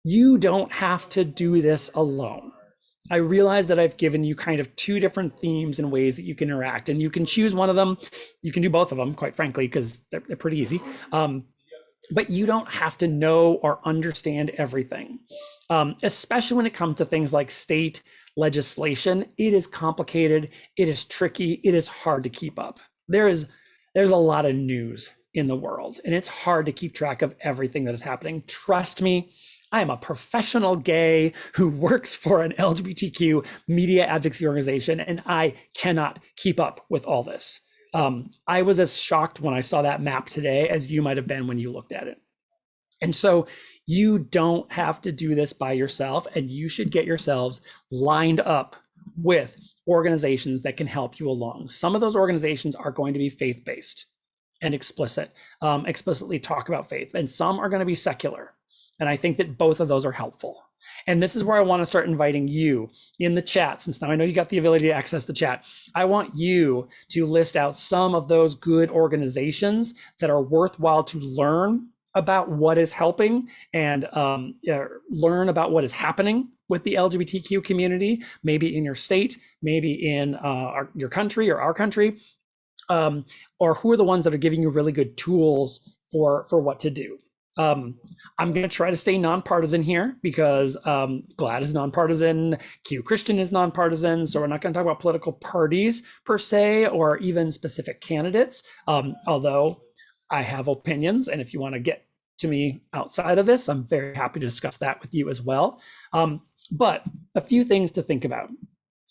You don't have to do this alone. I realize that I've given you kind of two different themes and ways that you can interact, and you can choose one of them. You can do both of them, quite frankly, because they're pretty easy. But you don't have to know or understand everything, especially when it comes to things like state legislation. It is complicated, it is tricky, it is hard to keep up. There's a lot of news in the world, and it's hard to keep track of everything that is happening. Trust me, I am a professional gay who works for an LGBTQ media advocacy organization, and I cannot keep up with all this. I was as shocked when I saw that map today as you might have been when you looked at it. And so you don't have to do this by yourself, and you should get yourselves lined up with organizations that can help you along. Some of those organizations are going to be faith-based and explicitly talk about faith, and some are going to be secular. And I think that both of those are helpful. And this is where I want to start inviting you in the chat. Since now I know you got the ability to access the chat, I want you to list out some of those good organizations that are worthwhile to learn about what is helping and learn about what is happening with the LGBTQ community, maybe in your state, maybe in your country or our country, or who are the ones that are giving you really good tools for what to do. I'm going to try to stay nonpartisan here because GLAAD is nonpartisan, Q Christian is nonpartisan, so we're not going to talk about political parties per se or even specific candidates, although I have opinions, and if you want to get to me outside of this, I'm very happy to discuss that with you as well. But a few things to think about.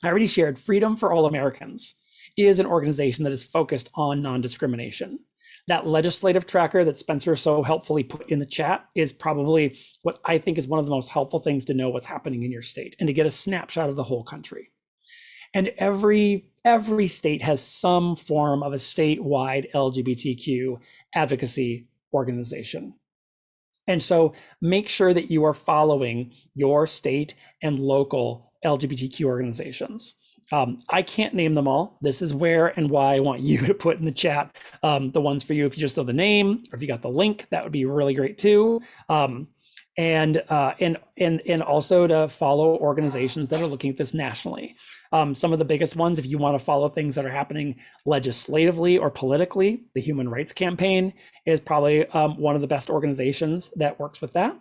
I already shared Freedom for All Americans is an organization that is focused on non-discrimination. That legislative tracker that Spencer so helpfully put in the chat is probably what I think is one of the most helpful things to know what's happening in your state and to get a snapshot of the whole country. And every state has some form of a statewide LGBTQ advocacy organization. And so make sure that you are following your state and local LGBTQ organizations. I can't name them all. This is where and why I want you to put in the chat the ones for you. If you just know the name or if you got the link, that would be really great too. And also to follow organizations that are looking at this nationally. Some of the biggest ones, if you want to follow things that are happening legislatively or politically, the Human Rights Campaign is probably one of the best organizations that works with that.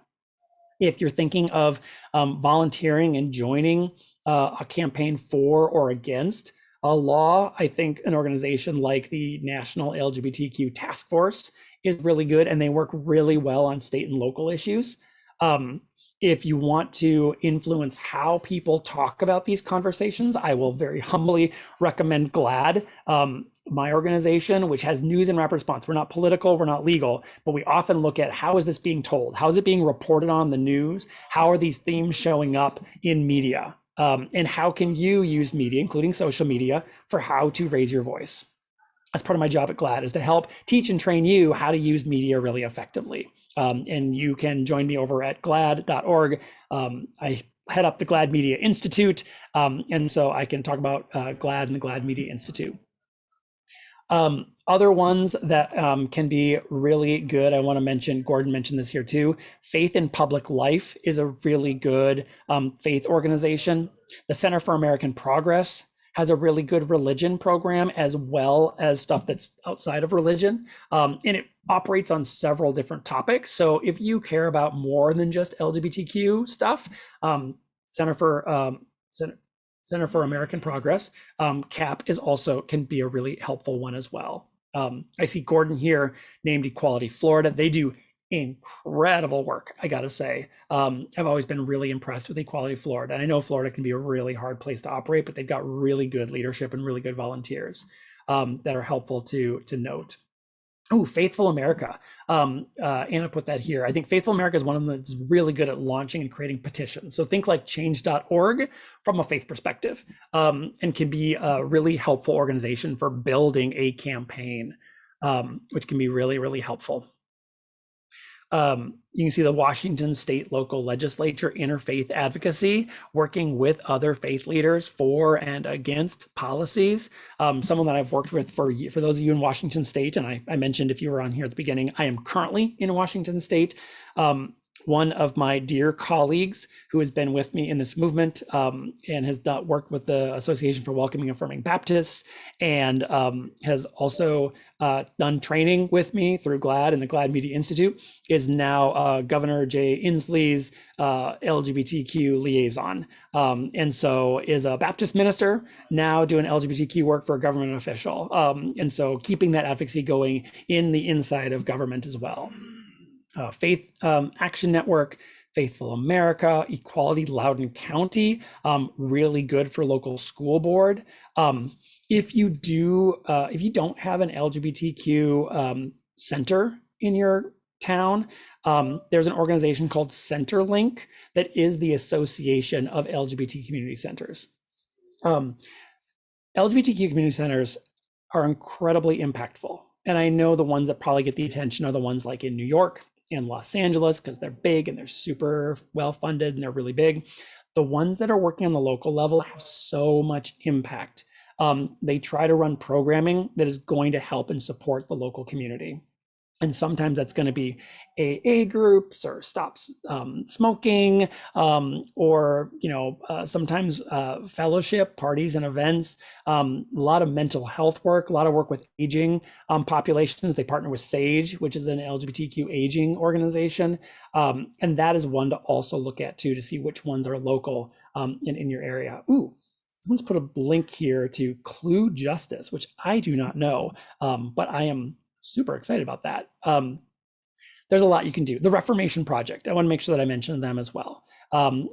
If you're thinking of volunteering and joining a campaign for or against a law, I think an organization like the National LGBTQ Task Force is really good, and they work really well on state and local issues. If you want to influence how people talk about these conversations, I will very humbly recommend GLAAD, my organization, which has news and rapid response. We're not political, we're not legal, but we often look at how is this being told? How is it being reported on the news? How are these themes showing up in media? And how can you use media, including social media, for how to raise your voice? That's part of my job at GLAAD, is to help teach and train you how to use media really effectively. And you can join me over at GLAAD.org. I head up the GLAAD Media Institute, and so I can talk about GLAAD and the GLAAD Media Institute. Other ones that can be really good, I want to mention, Gordon mentioned this here too, Faith in Public Life is a really good faith organization. The Center for American Progress has a really good religion program, as well as stuff that's outside of religion. And it operates on several different topics. So if you care about more than just LGBTQ stuff, Center for American Progress, CAP is also can be a really helpful one as well. I see Gordon here named Equality Florida. They do incredible work, I gotta say. I've always been really impressed with Equality Florida, and I know Florida can be a really hard place to operate, but they've got really good leadership and really good volunteers that are helpful to note. Oh, Faithful America. Anna put that here. I think Faithful America is one of them that's really good at launching and creating petitions. So think like change.org from a faith perspective, and can be a really helpful organization for building a campaign, which can be really, really helpful. You can see the Washington State Local Legislature Interfaith Advocacy, working with other faith leaders for and against policies. Someone that I've worked with for those of you in Washington State, and I mentioned if you were on here at the beginning, I am currently in Washington State. One of my dear colleagues who has been with me in this movement and has worked with the Association for Welcoming and Affirming Baptists, and has also done training with me through GLAAD and the GLAAD Media Institute, is now Governor Jay Inslee's LGBTQ liaison. And so is a Baptist minister, now doing LGBTQ work for a government official. And so keeping that advocacy going in the inside of government as well. Faith Action Network, Faithful America, Equality Loudoun County, really good for local school board. If you don't have an LGBTQ center in your town, there's an organization called Centerlink that is the Association of LGBT Community Centers. LGBTQ community centers are incredibly impactful. And I know the ones that probably get the attention are the ones like in New York and Los Angeles, because they're big and they're super well funded and they're really big. The ones that are working on the local level have so much impact. They try to run programming that is going to help and support the local community. And sometimes that's going to be AA groups or stop smoking, or sometimes fellowship parties and events. A lot of mental health work, a lot of work with aging populations. They partner with SAGE, which is an LGBTQ aging organization, and that is one to also look at too, to see which ones are local in your area. Ooh, someone's put a link here to Clue Justice, which I do not know, but I am super excited about that. There's a lot you can do. The Reformation Project, I want to make sure that I mention them as well.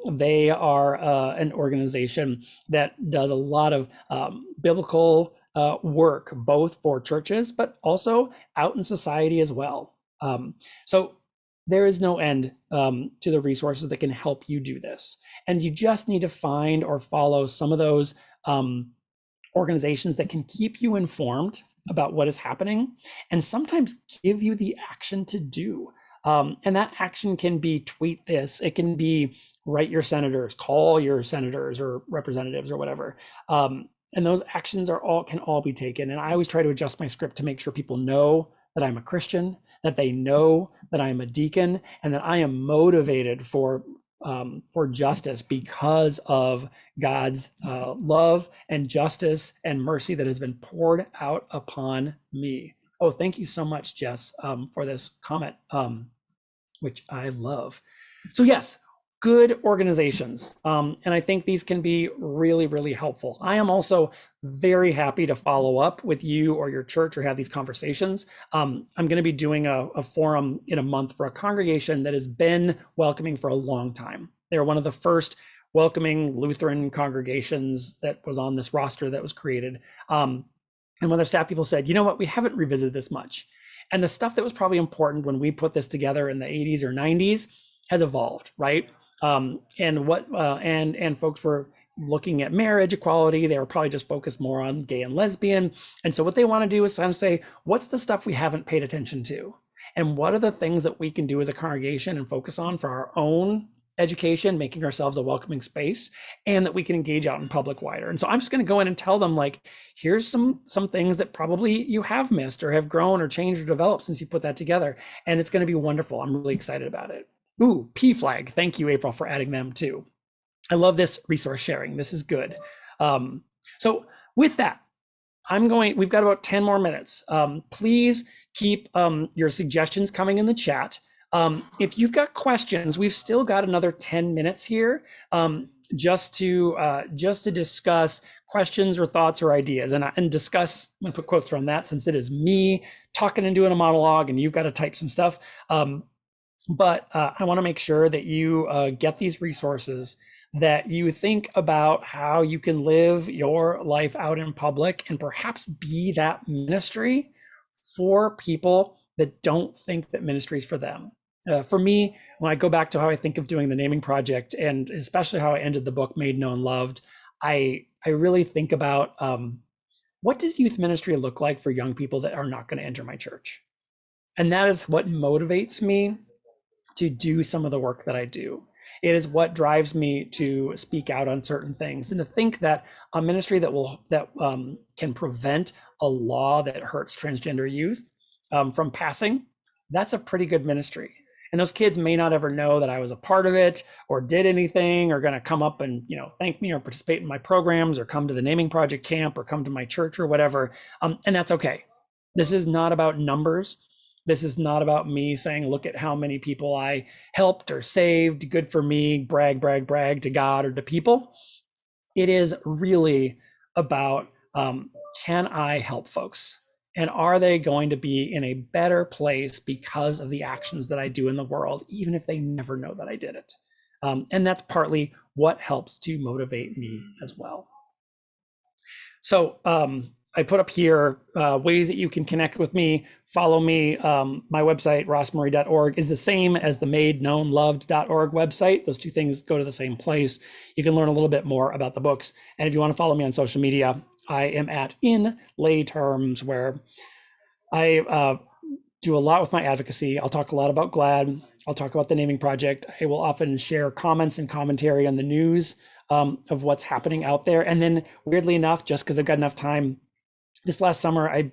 They are an organization that does a lot of biblical work, both for churches, but also out in society as well. So there is no end to the resources that can help you do this. And you just need to find or follow some of those organizations that can keep you informed about what is happening, and sometimes give you the action to do. And that action can be tweet this, it can be write your senators, call your senators or representatives or whatever. And those actions can all be taken. And I always try to adjust my script to make sure people know that I'm a Christian, that they know that I'm a deacon, and that I am motivated for justice because of God's love and justice and mercy that has been poured out upon me. Oh, thank you so much, Jess, for this comment, which I love. So yes, good organizations. And I think these can be really, really helpful. I am also very happy to follow up with you or your church or have these conversations. I'm going to be doing a forum in a month for a congregation that has been welcoming for a long time. They're one of the first welcoming Lutheran congregations that was on this roster that was created. And one of the staff people said, you know what, we haven't revisited this much. And the stuff that was probably important when we put this together in the 80s or 90s has evolved, right? And folks were looking at marriage equality. They were probably just focused more on gay and lesbian. And so what they want to do is kind of say, what's the stuff we haven't paid attention to? And what are the things that we can do as a congregation and focus on for our own education, making ourselves a welcoming space, and that we can engage out in public wider. And so I'm just going to go in and tell them, like, here's some things that probably you have missed or have grown or changed or developed since you put that together. And it's going to be wonderful. I'm really excited about it. Ooh, P flag. Thank you, April, for adding them too. I love this resource sharing. This is good. So with that, we've got about 10 more minutes. Please keep your suggestions coming in the chat. If you've got questions, we've still got another 10 minutes here just to discuss questions or thoughts or ideas and discuss, I'm gonna put quotes around that since it is me talking and doing a monologue and you've got to type some stuff. But I want to make sure that you get these resources, that you think about how you can live your life out in public and perhaps be that ministry for people that don't think that ministry is for them. For me, when I go back to how I think of doing the naming project, and especially how I ended the book Made Known Loved, I really think about what does youth ministry look like for young people that are not going to enter my church? And that is what motivates me to do some of the work that I do. It is what drives me to speak out on certain things and to think that a ministry that can prevent a law that hurts transgender youth from passing, that's a pretty good ministry. And those kids may not ever know that I was a part of it or did anything or going to come up and, thank me or participate in my programs or come to the naming project camp or come to my church or whatever. And that's okay. This is not about numbers. This is not about me saying, look at how many people I helped or saved, good for me, brag, brag, brag to God or to people. It is really about, can I help folks? And are they going to be in a better place because of the actions that I do in the world, even if they never know that I did it? And that's partly what helps to motivate me as well. So I put up here ways that you can connect with me, follow me. My website, rossmurray.org, is the same as the madeknownloved.org website. Those two things go to the same place. You can learn a little bit more about the books. And if you want to follow me on social media, I am at In Lay Terms, where I do a lot with my advocacy. I'll talk a lot about GLAAD. I'll talk about the naming project. I will often share comments and commentary on the news of what's happening out there. And then weirdly enough, just because I've got enough time, this last summer, I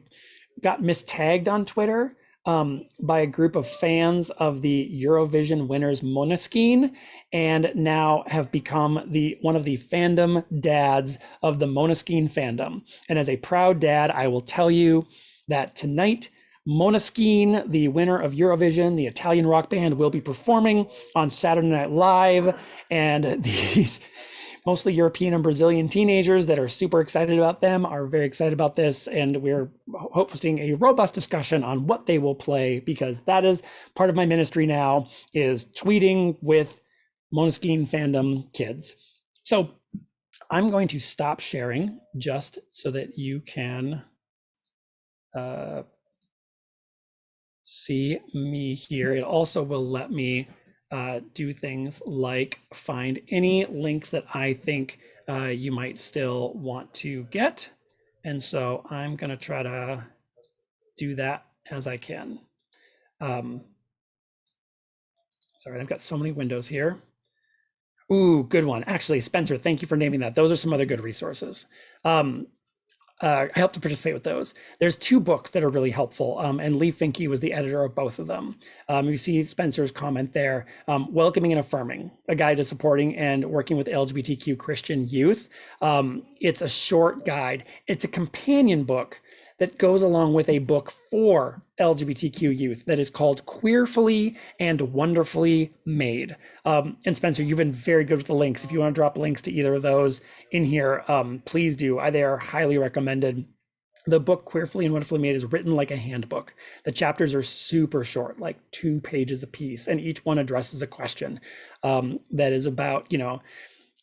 got mistagged on Twitter by a group of fans of the Eurovision winners Måneskin, and now have become one of the fandom dads of the Måneskin fandom. And as a proud dad, I will tell you that tonight, Måneskin, the winner of Eurovision, the Italian rock band, will be performing on Saturday Night Live, and these mostly European and Brazilian teenagers that are super excited about them are very excited about this, and we're hosting a robust discussion on what they will play, because that is part of my ministry now, is tweeting with Måneskin fandom kids. So I'm going to stop sharing just so that you can see me here. It also will let me do things like find any links that I think you might still want to get. And so I'm going to try to do that as I can. Sorry, I've got so many windows here. Ooh, good one. Actually, Spencer, thank you for naming that. Those are some other good resources. I helped to participate with those. There's two books that are really helpful, and Lee Finke was the editor of both of them. You see Spencer's comment there, Welcoming and Affirming, a guide to supporting and working with LGBTQ Christian youth. It's a short guide. It's a companion book that goes along with a book for LGBTQ youth that is called Queerfully and Wonderfully Made. And Spencer, you've been very good with the links. If you want to drop links to either of those in here, please do. They are highly recommended. The book Queerfully and Wonderfully Made is written like a handbook. The chapters are super short, like 2 pages a piece, and each one addresses a question that is about,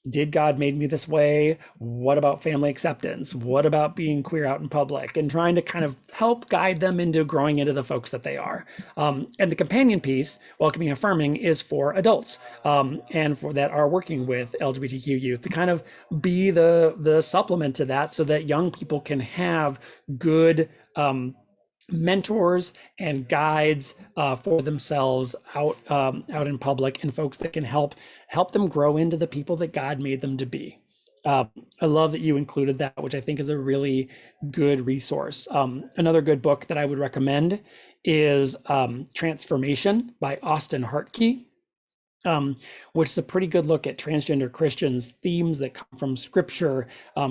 did God made me this way? What about family acceptance? What about being queer out in public? And trying to kind of help guide them into growing into the folks that they are. And the companion piece, Welcoming Affirming, is for adults and for that are working with LGBTQ youth to kind of be the supplement to that, so that young people can have good mentors and guides for themselves out in public, and folks that can help them grow into the people that God made them to be. I love that you included that, which I think is a really good resource. Another good book that I would recommend is Transformation by Austin Hartke. Which is a pretty good look at transgender Christians, themes that come from scripture,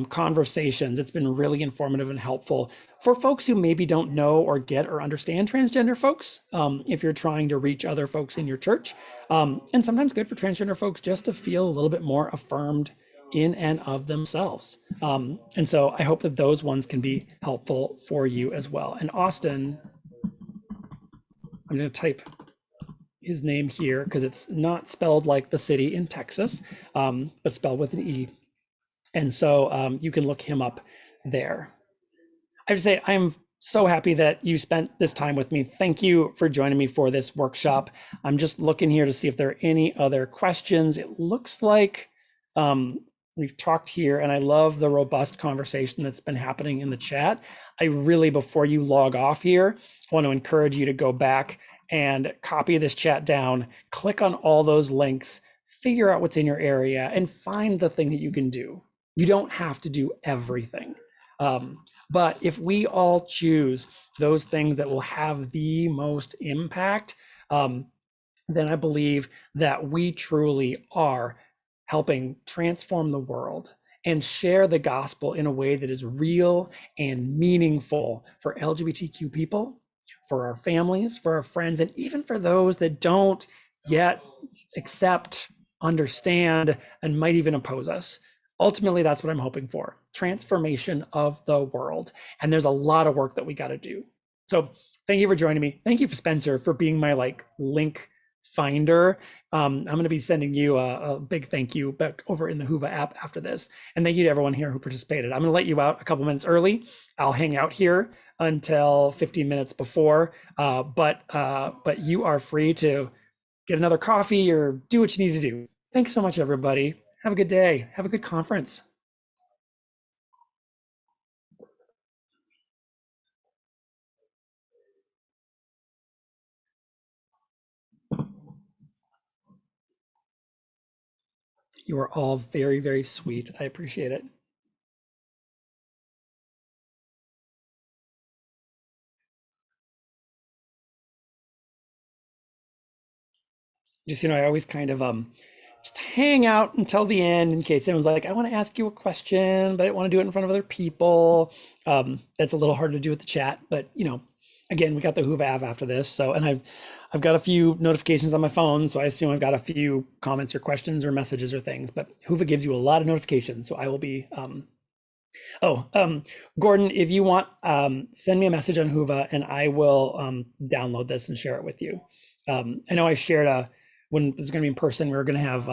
conversations. It's been really informative and helpful for folks who maybe don't know or get or understand transgender folks, if you're trying to reach other folks in your church. And sometimes good for transgender folks just to feel a little bit more affirmed in and of themselves. And so I hope that those ones can be helpful for you as well. And Austin, I'm going to type his name here because it's not spelled like the city in Texas, but spelled with an E. And so you can look him up there. I have to say, I'm so happy that you spent this time with me. Thank you for joining me for this workshop. I'm just looking here to see if there are any other questions. It looks like we've talked here, and I love the robust conversation that's been happening in the chat. I really, before you log off here, want to encourage you to go back and copy this chat down, click on all those links, figure out what's in your area, and find the thing that you can do. You don't have to do everything. But if we all choose those things that will have the most impact, then I believe that we truly are helping transform the world and share the gospel in a way that is real and meaningful for LGBTQ people, for our families, for our friends, and even for those that don't yet accept, understand, and might even oppose us. Ultimately, that's what I'm hoping for: transformation of the world. And there's a lot of work that we got to do. So thank you for joining me. Thank you for Spencer for being my link finder. I'm going to be sending you a big thank you back over in the Whova app after this. And thank you to everyone here who participated. I'm going to let you out a couple minutes early. I'll hang out here until 15 minutes before, but you are free to get another coffee or do what you need to do. Thanks so much, everybody. Have a good day. Have a good conference. You are all very, very sweet. I appreciate it. Just, I always kind of just hang out until the end in case anyone's like, I want to ask you a question, but I don't want to do it in front of other people. That's a little hard to do with the chat, but again, we got the Whova app after this. So, and I've got a few notifications on my phone, so I assume I've got a few comments or questions or messages or things, but Whova gives you a lot of notifications. So I will be, Gordon, if you want, send me a message on Whova and I will download this and share it with you. I know I shared when it's going to be in person, we were going to have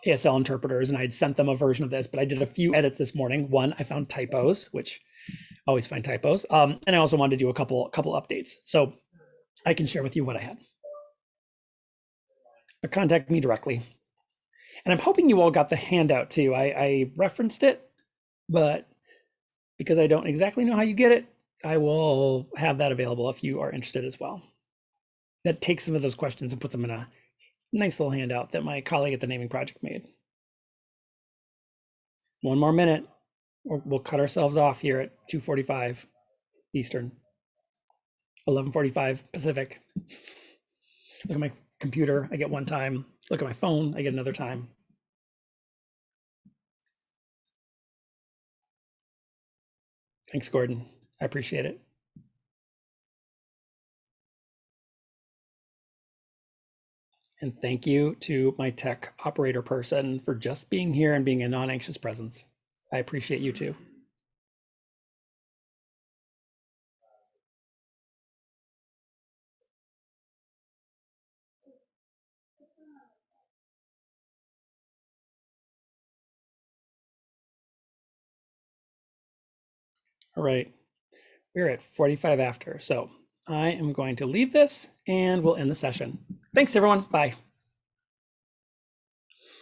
ASL interpreters, and I'd sent them a version of this, but I did a few edits this morning. One, I found typos, which I always find typos. And I also wanted to do a couple updates. So I can share with you what I had. But contact me directly. And I'm hoping you all got the handout too. I referenced it, but because I don't exactly know how you get it, I will have that available if you are interested as well. That takes some of those questions and puts them in a nice little handout that my colleague at the Naming Project made. One more minute, or we'll cut ourselves off here at 2:45 Eastern, 11:45 Pacific. Look at my computer, I get one time. Look at my phone, I get another time. Thanks, Gordon. I appreciate it. And thank you to my tech operator person for just being here and being a non-anxious presence. I appreciate you too. All right, we're at 45 after. So I am going to leave this and we'll end the session. Thanks everyone, bye.